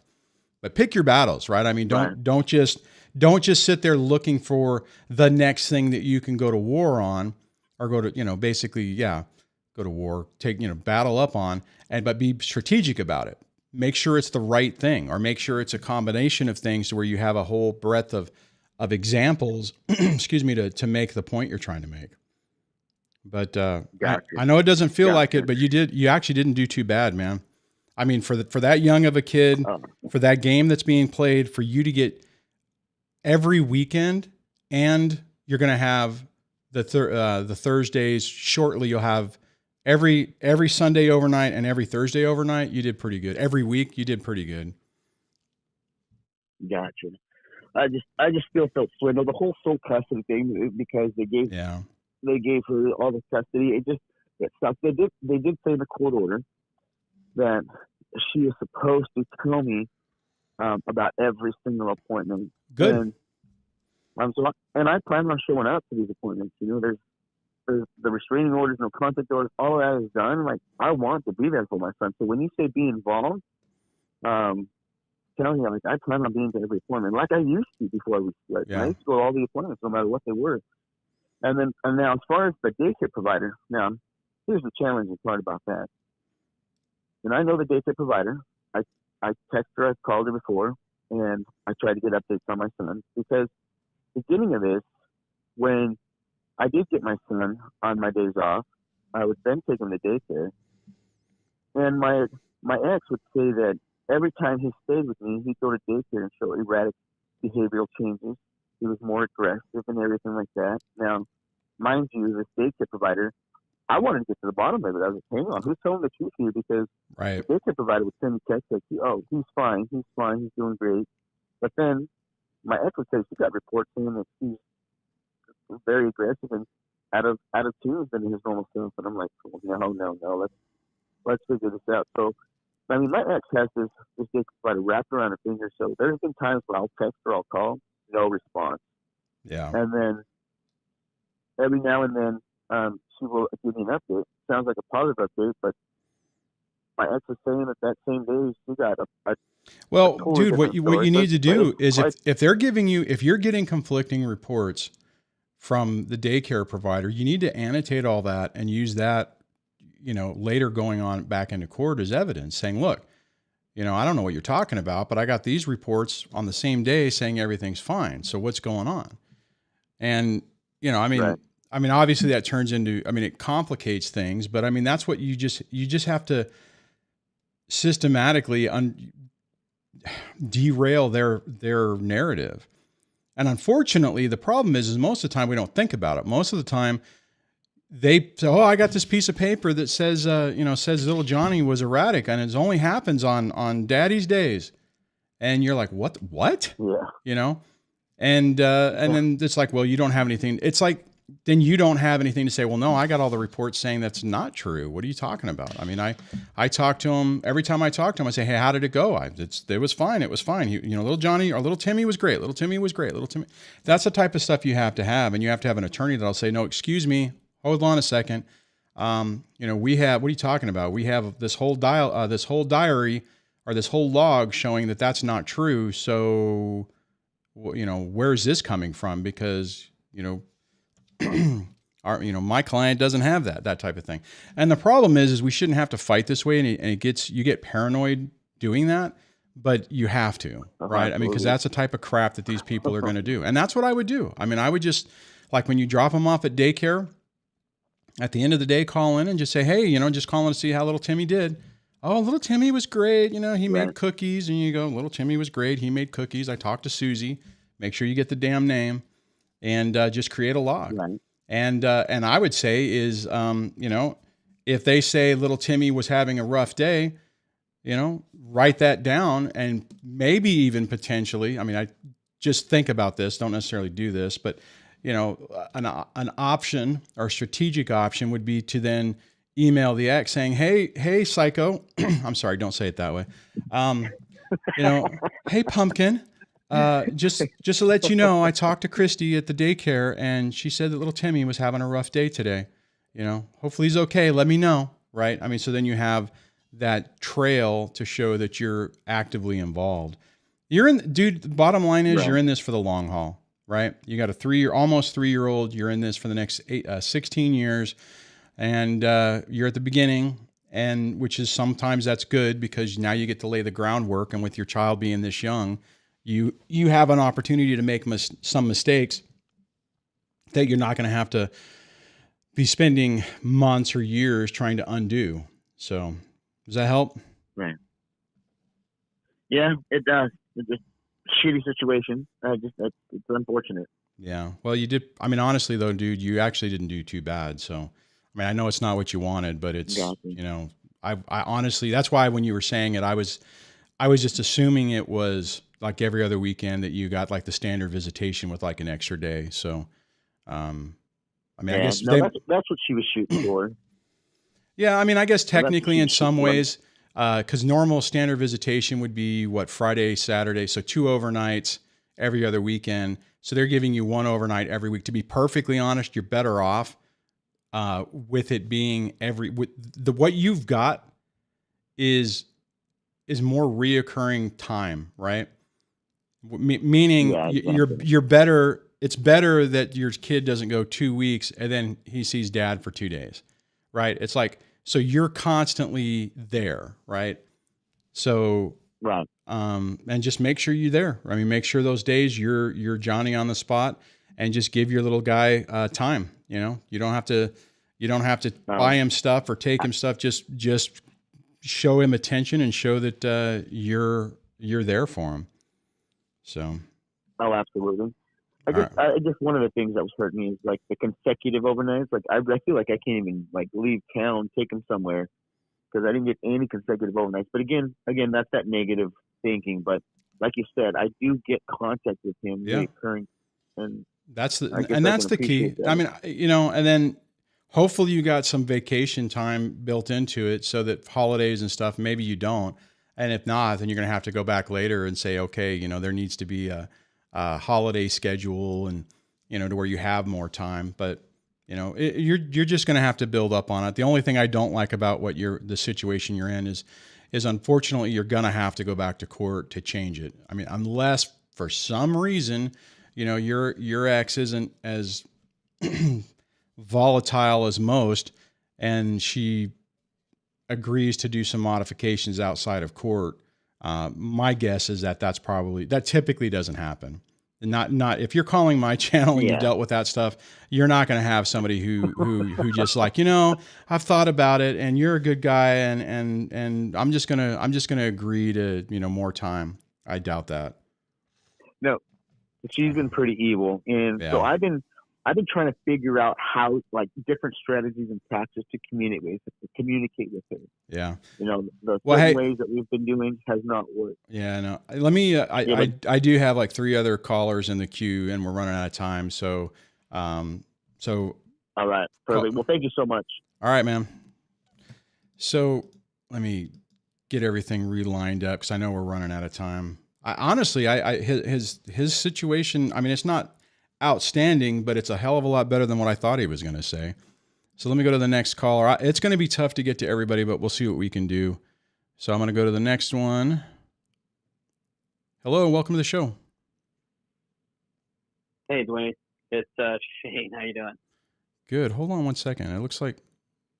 But pick your battles, right? I mean, don't just sit there looking for the next thing that you can go to war on, or go to, go to war, battle up on, but be strategic about it. Make sure it's the right thing, or make sure it's a combination of things to where you have a whole breadth of examples, excuse me, to make the point you're trying to make. But I know it doesn't feel like it, but you actually didn't do too bad, man. I mean, for that young of a kid, for that game that's being played, for you to get every weekend, and you're going to have the Thursdays shortly. You'll have every Sunday overnight and every Thursday overnight. You did pretty good. Every week you did pretty good. Gotcha. I just felt swindled. The whole sole custody thing, because they gave her all the custody. It sucked. They did say in the court order that she is supposed to tell me about every single appointment. Good. And I plan on showing up to these appointments. There's the restraining orders, no contact orders, all of that is done. Like, I want to be there for my son. So when you say be involved, telling you, like, I plan on being to every appointment, like I used to before we split. I used to go to all the appointments, no matter what they were. And now, as far as the daycare provider, now here's the challenging part about that. And I know the daycare provider. I text her, I've called her before, and I try to get updates on my son, because beginning of this, when I did get my son on my days off, I would then take him to daycare. And my ex would say that every time he stayed with me, he'd go to daycare and show erratic behavioral changes. He was more aggressive and everything like that. Now, mind you, this daycare provider, I wanted to get to the bottom of it. I was like, hang on, who's telling the truth here? Because the daycare provider would send me texts like, oh, he's fine, he's doing great. But then my ex would say she got reports saying that he's very aggressive and out of tune than his normal self. And I'm like, well, no, let's figure this out. So, I mean, my ex has this dick like wrapped around her finger. So there's been times where I'll text or I'll call, no response. Yeah. And then every now and then she will give me an update. Sounds like a positive update, but my ex was saying that same day she got a well, totally dude, what different you story. need to do is quite, if they're giving you, if you're getting conflicting reports from the daycare provider, you need to annotate all that and use that, later going on back into court as evidence, saying, look, I don't know what you're talking about, but I got these reports on the same day saying everything's fine. So what's going on? And, right. Obviously that turns into, it complicates things, but that's what you just have to systematically derail their narrative. And unfortunately, the problem is most of the time we don't think about it. Most of the time they say, oh, I got this piece of paper that says, says little Johnny was erratic and it only happens on daddy's days. And you're like, what? Yeah. And then it's like, well, you don't have anything. It's like, then you don't have anything to say, well, no, I got all the reports saying that's not true. What are you talking about? I talk to him every time I talk to him. I say, hey, how did it go? It was fine. It was fine. Little Johnny or little Timmy was great. Little Timmy was great. Little Timmy. That's the type of stuff you have to have. And you have to have an attorney that'll say, no, excuse me. Hold on a second. We have, what are you talking about? We have this whole diary or this whole log showing that that's not true. So, where's this coming from? Because, my client doesn't have that type of thing. And the problem is we shouldn't have to fight this way. And you get paranoid doing that, but you have to, right? Because that's the type of crap that these people are going to do. And that's what I would do. I would just, like when you drop them off at daycare, at the end of the day, call in and just say, hey, just calling to see how little Timmy did. Oh, little Timmy was great. He made cookies. And you go, little Timmy was great. He made cookies. I talked to Susie. Make sure you get the damn name. And just create a log. Right. And I would say is, if they say little Timmy was having a rough day, write that down and maybe even potentially, I just think about this, don't necessarily do this, but, an option or strategic option would be to then email the ex saying, hey, psycho, I'm sorry, don't say it that way. Hey, pumpkin. Just to let you know, I talked to Christy at the daycare and she said that little Timmy was having a rough day today. Hopefully he's okay. Let me know. Right. So then you have that trail to show that you're actively involved. Dude, the bottom line is You're in this for the long haul, right? You got almost 3-year-old. You're in this for the next 16 years and, you're at the beginning and which is sometimes that's good because now you get to lay the groundwork. And with your child being this young, you have an opportunity to make some mistakes that you're not going to have to be spending months or years trying to undo. So does that help? Right. Yeah, it does. It's a shitty situation. It's unfortunate. Yeah. Well, you did. Honestly though, dude, you actually didn't do too bad. So, I know it's not what you wanted, but it's, I honestly, that's why when you were saying it, I was just assuming it was like every other weekend that you got like the standard visitation with like an extra day. So, I guess that's what she was shooting for. Yeah. I guess technically in some ways, cause normal standard visitation would be Friday, Saturday. So 2 overnights every other weekend. So they're giving you 1 overnight every week. To be perfectly honest, you're better off, with it being what you've got is more reoccurring time, right? Meaning you're better. It's better that your kid doesn't go 2 weeks and then he sees dad for 2 days, right? It's like, so you're constantly there, right? So, right. And just make sure you're there. Make sure those days you're Johnny on the spot and just give your little guy, time, you don't have to buy him stuff or take him stuff. Just show him attention and show that, you're there for him. So. Oh, absolutely. I guess one of the things that was hurting me is like the consecutive overnights. Like I feel like I can't even like leave town, take him somewhere because I didn't get any consecutive overnights. But again, that's that negative thinking. But like you said, I do get contact with him Yeah. reoccurring, and that's I the guess and I that's can the key. appreciate that. I mean, and then hopefully you got some vacation time built into it so that holidays and stuff, maybe you don't. And if not, then you're going to have to go back later and say, okay, there needs to be a holiday schedule and, to where you have more time. But, you're just going to have to build up on it. The only thing I don't like about the situation you're in is unfortunately you're going to have to go back to court to change it. I mean, unless for some reason, your ex isn't as volatile as most, and she agrees to do some modifications outside of court. My guess is that that typically doesn't happen. Not if you're calling my channel and you dealt with that stuff, you're not going to have somebody who just like, I've thought about it and you're a good guy and I'm just gonna agree to, more time. I doubt that. No, she's been pretty evil, and so I've been trying to figure out how, like, different strategies and tactics to communicate with her. Yeah. The certain ways that we've been doing has not worked. Yeah, no. Let me. I do have like 3 other callers in the queue, and we're running out of time. So, all right, perfect. Well, thank you so much. All right, man. So let me get everything relined up because I know we're running out of time. Honestly, his situation. I mean, it's not outstanding, but it's a hell of a lot better than what I thought he was going to say. So let me go to the next caller. It's going to be tough to get to everybody, but we'll see what we can do. So I'm going to go to the next one. Hello, welcome to the show. Hey, Duane. It's Shane. How you doing? Good. Hold on one second. It looks like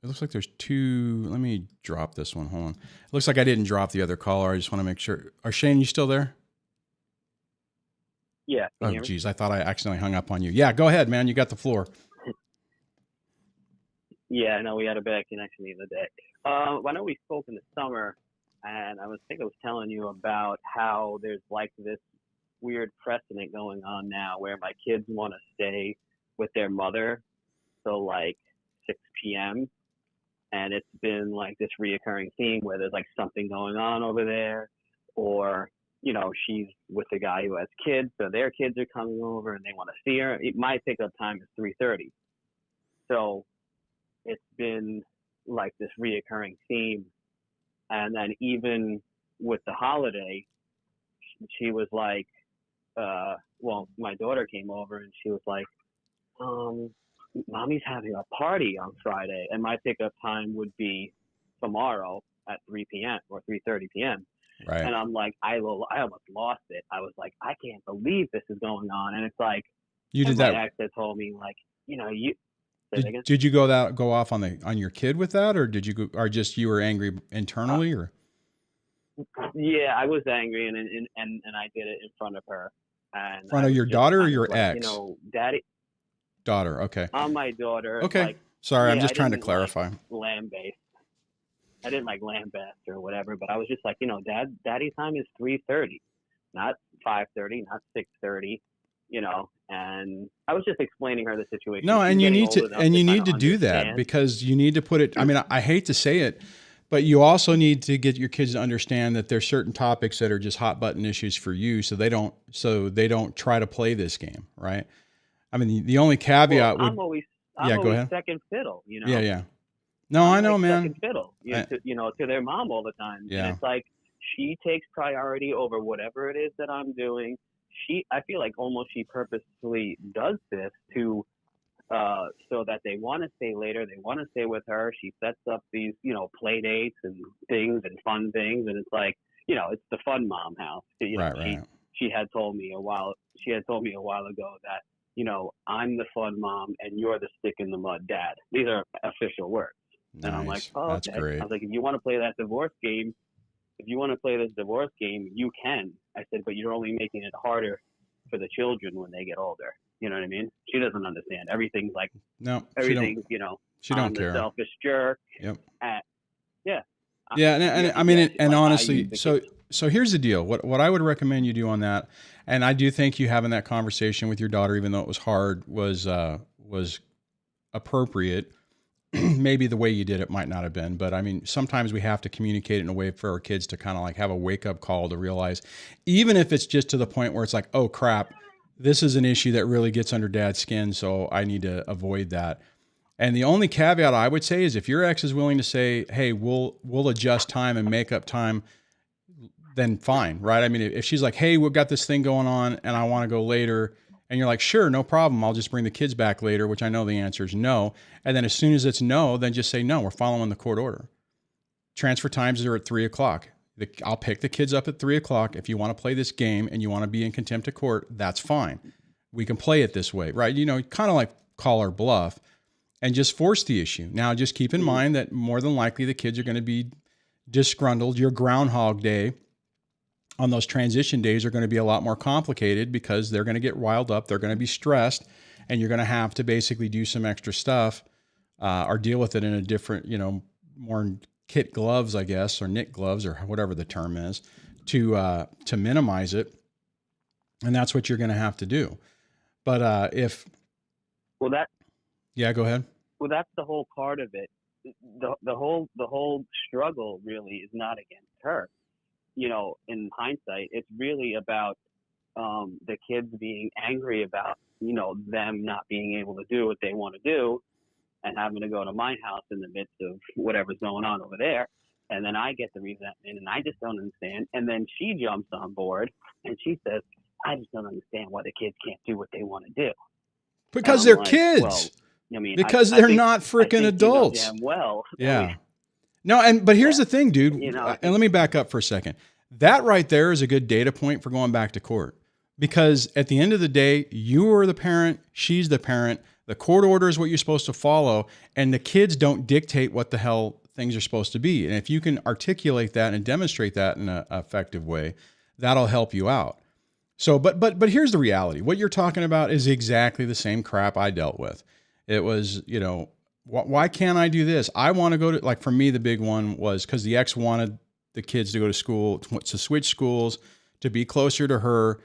there's 2. Let me drop this one. Hold on. It looks like I didn't drop the other caller. I just want to make sure. Shane, you still there? Yeah. Oh, geez. I thought I accidentally hung up on you. Yeah, go ahead, man. You got the floor. Yeah, I know we had a bad connection the other day. I know we spoke in the summer, and I was telling you about how there's like this weird precedent going on now where my kids want to stay with their mother till like 6 p.m. And it's been like this reoccurring theme where there's like something going on over there, or she's with the guy who has kids, so their kids are coming over and they want to see her. My pickup time is 3:30. So it's been like this reoccurring theme. And then even with the holiday, she was like, my daughter came over and she was like, Mommy's having a party on Friday, and my pickup time would be tomorrow at 3 p.m. or 3:30 p.m. Right. And I'm like, I almost lost it. I was like, I can't believe this is going on. And it's like, you did that. My ex had told me, like, you. Did you go off on your kid with that, or did you go, or just you were angry internally, or? Yeah, I was angry, and I did it in front of her. And in front of your daughter or your ex? Daddy. Daughter. Okay. On my daughter. Okay. Like, sorry, I'm just trying to clarify. Lambaste. I didn't like lambaste or whatever, but I was just like, Daddy time is 3:30, not 5:30, not 6:30, and I was just explaining her the situation. No, and you need to do that understand. Because you need to put it, I mean, I hate to say it, but you also need to get your kids to understand that there's certain topics that are just hot button issues for you. So they don't try to play this game. Right. I mean, the only caveat I'm always go ahead. Second fiddle, Yeah. No, I know, man. Second fiddle, to their mom all the time. Yeah. And it's like, she takes priority over whatever it is that I'm doing. I feel like almost she purposely does this to, so that they want to stay later. They want to stay with her. She sets up these, play dates and things and fun things. And it's like, it's the fun mom house. Right. She had told me a while ago that, I'm the fun mom and you're the stick in the mud dad. These are official words. Nice. And I'm like, oh, that's okay. great. I was like, if you want to play this divorce game, you can. I said, but you're only making it harder for the children when they get older. You know what I mean? She doesn't understand. Everything's like, everything's, she don't care. Selfish jerk. Yep. Yeah. And I mean, and honestly, so here's the deal. What I would recommend you do on that, and I do think you having that conversation with your daughter, even though it was hard, was appropriate. maybe the way you did it might not have been, but I mean, sometimes we have to communicate in a way for our kids to kind of like have a wake up call to realize, even if it's just to the point where it's like, oh crap, this is an issue that really gets under dad's skin. So I need to avoid that. And the only caveat I would say is if your ex is willing to say, hey, we'll adjust time and make up time, then fine, right? I mean, if she's like, hey, we've got this thing going on and I want to go later, and you're like, sure, no problem, I'll just bring the kids back later, which I know the answer is no. And then as soon as it's no, then just say, no, we're following the court order. Transfer times are at 3:00. I'll pick the kids up at 3:00. If you want to play this game and you want to be in contempt of court, that's fine. We can play it this way, right? You know, kind of like call our bluff and just force the issue. Now, just keep in mind that more than likely the kids are going to be disgruntled. Your Groundhog Day on those transition days are going to be a lot more complicated because they're going to get riled up. They're going to be stressed, and you're going to have to basically do some extra stuff or deal with it in a different, you know, more kit gloves, I guess, or knit gloves or whatever the term is to minimize it. And that's what you're going to have to do. But yeah, go ahead. Well, that's the whole part of it. The whole struggle really is not against her. You know, in hindsight, it's really about the kids being angry about, you know, them not being able to do what they want to do and having to go to my house in the midst of whatever's going on over there. And then I get the resentment and I just don't understand. And then she jumps on board and she says, I just don't understand why the kids can't do what they want to do. Because they're like, kids. Well, I mean, because they're not freaking adults. Damn well. Yeah. I mean, no, but here's the thing, dude. You know, and let me back up for a second. That right there is a good data point for going back to court. Because at the end of the day, you are the parent, she's the parent. The court order is what you're supposed to follow, and the kids don't dictate what the hell things are supposed to be. And if you can articulate that and demonstrate that in an effective way, that'll help you out. So, but here's the reality. What you're talking about is exactly the same crap I dealt with. It was, you know, why can't I do this? I want to go to, like for me, the big one was because the ex wanted the kids to go to school, to switch schools, to be closer to her,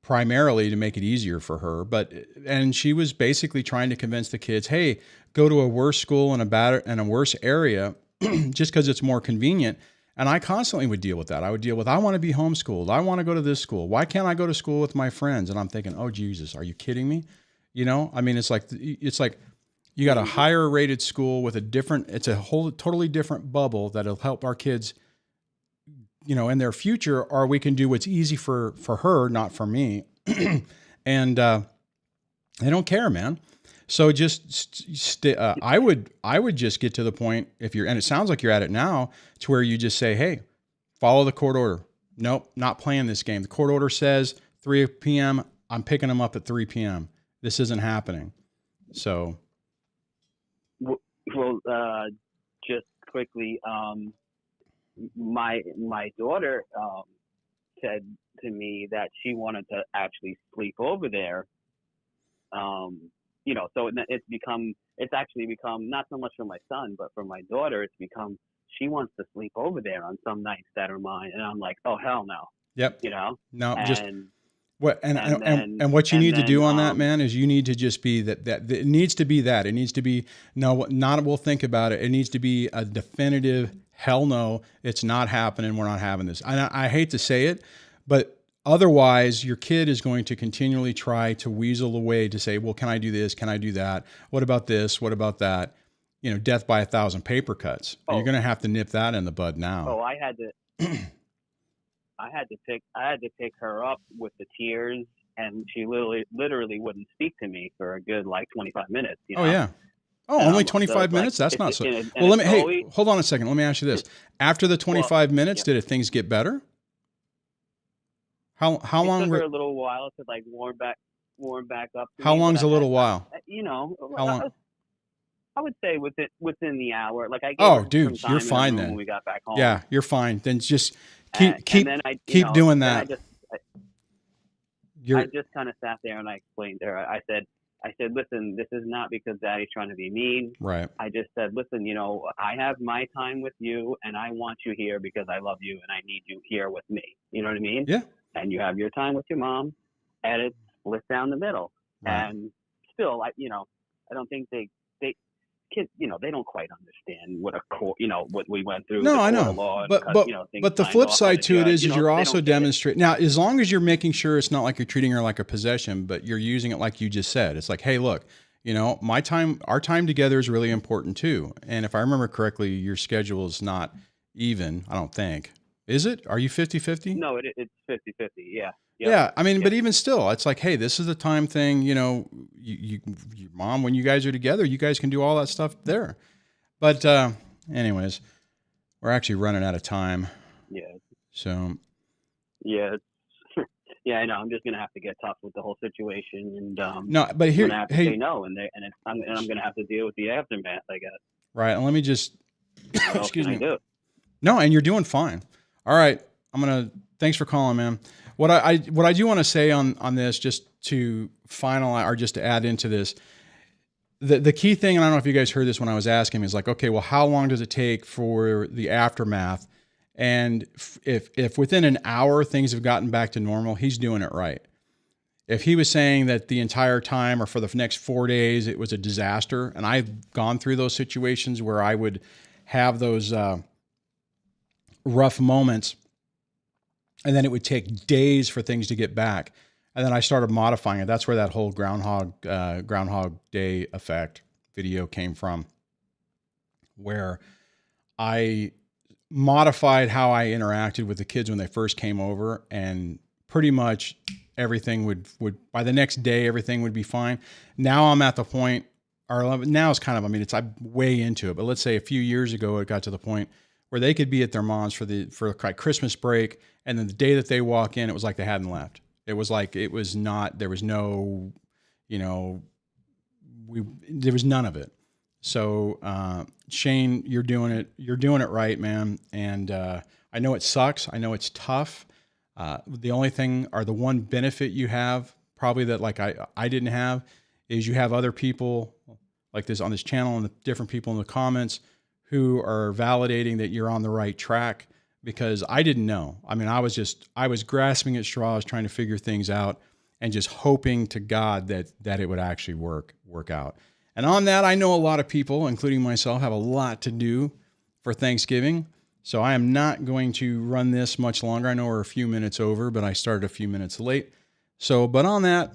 primarily to make it easier for her. And she was basically trying to convince the kids, hey, go to a worse school in a worse area just because it's more convenient. And I constantly would deal with that. I would deal with, I want to be homeschooled. I want to go to this school. Why can't I go to school with my friends? And I'm thinking, oh, Jesus, are you kidding me? You know, I mean, it's like you got a higher rated school with it's a whole totally different bubble that'll help our kids, you know, in their future, or we can do what's easy for her, not for me. And they don't care, man. So just I would just get to the point and it sounds like you're at it now, to where you just say, hey, follow the court order. Nope, not playing this game. The court order says 3 p.m. I'm picking them up at 3 p.m. This isn't happening. So. Well, just quickly, my daughter said to me that she wanted to actually sleep over there. You know, so it's actually become not so much for my son, but for my daughter, it's become she wants to sleep over there on some nights that are mine, and I'm like, oh hell no. Yep. You know. No, just what and what you need to do on that, man, is you need to just be that it needs to be that. It needs to be we'll think about it. It needs to be a definitive hell no, it's not happening. We're not having this. I hate to say it, but otherwise your kid is going to continually try to weasel away to say, well, can I do this? Can I do that? What about this? What about that? You know, death by 1,000 paper cuts. Oh. You're going to have to nip that in the bud now. Oh, I had to pick her up with the tears, and she literally wouldn't speak to me for a good 25 minutes. You know? Oh yeah. Oh, only 25 minutes? That's not so. Well, hold on a second. Let me ask you this. After the 25 minutes, did things get better? How long? It took her a little while to warm back up. How long's a little while? You know, how long? I would say within the hour. Oh, dude, you're fine then. When we got back home. Yeah, you're fine. Then just keep doing that. I just kind of sat there and I explained to her. I said, listen, this is not because Daddy's trying to be mean. Right. I just said, listen, you know, I have my time with you, and I want you here because I love you, and I need you here with me. You know what I mean? Yeah. And you have your time with your mom, and it's split down the middle. Right. And still, I don't think kids, they don't quite understand what a court, what we went through. No, the I court know. of law and But things the signed flip off on side the to it judge. is you're They also don't get it. demonstrating now, as long as you're making sure it's not like you're treating her like a possession, but you're using it like you just said. It's like, hey, look, our time together is really important too. And if I remember correctly, your schedule is not even, I don't think. Is it? Are you 50-50? No, it's 50-50. Yeah. Yep. Yeah, I mean, Yep. but even still, it's like, hey, this is the time thing. Your mom, when you guys are together, you guys can do all that stuff there. But anyways, we're actually running out of time. Yeah. So Yeah. Yeah, I know. I'm just gonna have to get tough with the whole situation, and no, but here, I'm gonna have to hey, say no, and I'm gonna have to deal with the aftermath, I guess. right, and let me just What else excuse can I me. do? No, and you're doing fine. All right, thanks for calling, man. What I do want to say on this, just to finalize or just to add into this, the key thing, and I don't know if you guys heard this when I was asking, is like, okay, well, how long does it take for the aftermath? And if within an hour things have gotten back to normal, he's doing it right. If he was saying that the entire time or for the next 4 days it was a disaster, and I've gone through those situations where I would have those rough moments, and then it would take days for things to get back. And then I started modifying it. That's where that whole Groundhog Day effect video came from, where I modified how I interacted with the kids when they first came over, and pretty much everything would by the next day, everything would be fine. Now I'm at the point, or now it's kind of, I'm way into it, but let's say a few years ago, it got to the point where they could be at their mom's for like Christmas break. And then the day that they walk in, it was like they hadn't left. It was like, there was no, there was none of it. So, Shane, you're doing it right, man. And, I know it sucks. I know it's tough. The only thing, or the one benefit you have probably that like I didn't have, is you have other people like this on this channel and the different people in the comments who are validating that you're on the right track, because I didn't know. I mean, I was grasping at straws, trying to figure things out and just hoping to God that it would actually work out. And on that, I know a lot of people, including myself, have a lot to do for Thanksgiving. So I am not going to run this much longer. I know we're a few minutes over, but I started a few minutes late. So, but on that,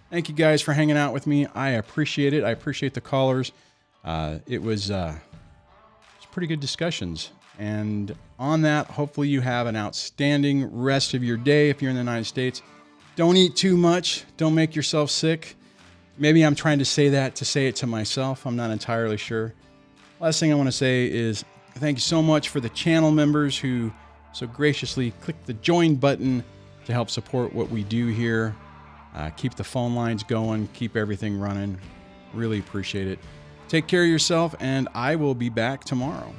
thank you guys for hanging out with me. I appreciate it. I appreciate the callers. It was pretty good discussions. And on that, hopefully you have an outstanding rest of your day. If you're in the United States, don't eat too much. Don't make yourself sick. Maybe I'm trying to say it to myself. I'm not entirely sure. Last thing I want to say is thank you so much for the channel members who so graciously click the join button to help support what we do here. Keep the phone lines going, keep everything running. Really appreciate it. Take care of yourself, and I will be back tomorrow.